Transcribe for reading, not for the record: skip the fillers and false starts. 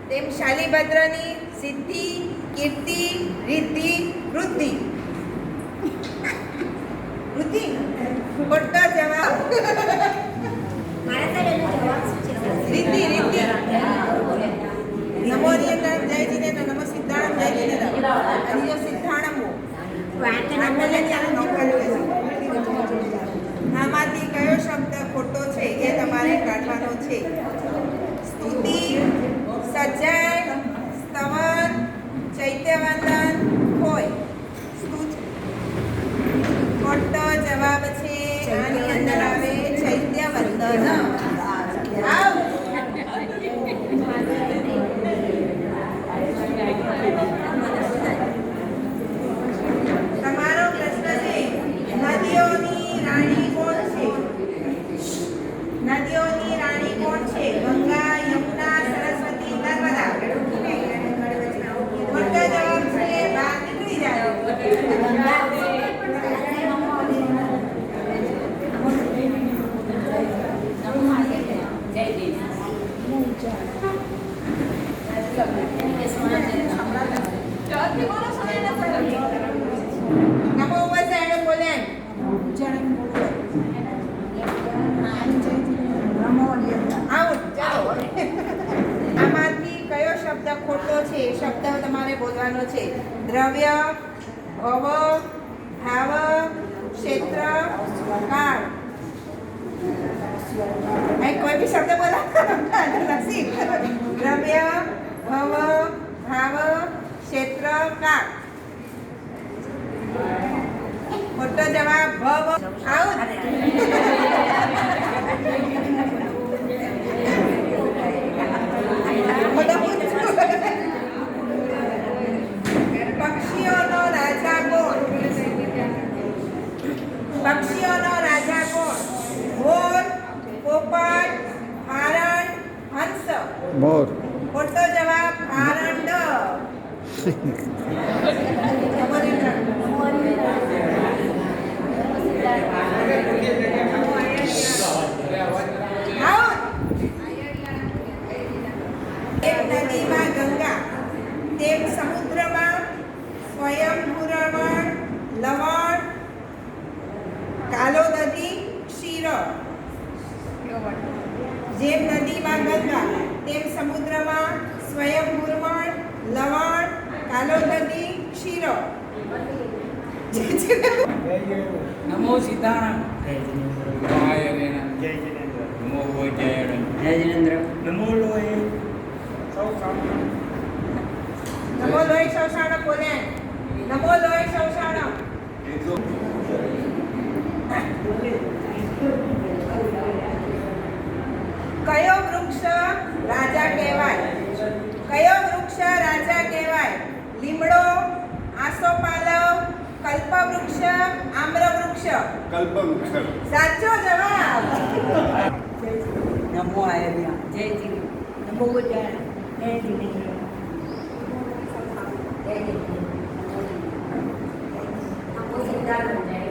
તેમ શાલીભદ્રની સિદ્ધિ, કીર્તિ, રિદ્ધિ, વૃદ્ધિ. વૃદ્ધિ ખોટો જવાબ. રિદ્ધિ રિદ્ધિ. નમો નિયંત્રણ જય જીનેન્દ્ર, નમો સિદ્ધાણમ જય જીનેન્દ્ર. અનિયો સિદ્ધાણમો. આમાંથી કયો શબ્દ ખોટો છે એ તમારે કાઢવાનો છે. સ્તુતિ, સજ્જન, સ્તવન, ચૈત્યવંદન, હોય. ખોટો જવાબ છે. આની અંદર આવે ચૈત્યવંદન. તમારો પ્રશ્ન છે, નદીઓની રાણી કોણ છે? નદીઓની રાણી કોણ છે? ગંગા, યમુના, સરસ્વતી, નર્મદા. ખોટો જવાબ છે. બહાર નીકળી જાય. નમો વસાય બોલે. આમાંથી કયો શબ્દ ખોટો છે? શબ્દ તમારે બોલવાનો છે. દ્રવ્ય, ભવ, ભાવ, ક્ષેત્ર, કાળ. કોઈ બી શબ્દ બોલા. દ્રવ્ય, ભવ, ભાવ, ક્ષેત્ર, કાળ. ખોટો જવાબ ભવ. આવું પક્ષીઓનો રાજા કોણ? પક્ષીઓનો રાજા કોણ? મોર, પોપટ, હરણ, હંસ. મોર. ખોટો જવાબ હરણ. નદીમાં ગંગા, તેમ સમુદ્રમાં સ્વયંભૂરવણ, લવણ, કાલો નદી, ક્ષીર. જેમ નદીમાં ગંગા, તેમ સમુદ્રમાં સ્વયંભૂરવણ, લવણ, કાલો નદી, ક્ષીર. નમો સિદ્ધાણમ જય જીનેન્દ્ર. નમો વૈજયણ જય જીનેન્દ્ર. નમો લોહી નમો લોહી શૌષાણ બોલે. નમો લોહી શૌષાણ. કયો વૃક્ષ રાજા કહેવાય? કયો વૃક્ષ રાજા કહેવાય? લીમડો, આસોપાલવ, કલ્પવૃક્ષ, આમ્રવૃક્ષ. કલ્પવૃક્ષ. સાચો જવાબ. નમો આયર્ય જય જીનેન્દ્ર. નમો વૈજયણ જય જીનેન્દ્ર. નમો સિદ્ધાર્થ.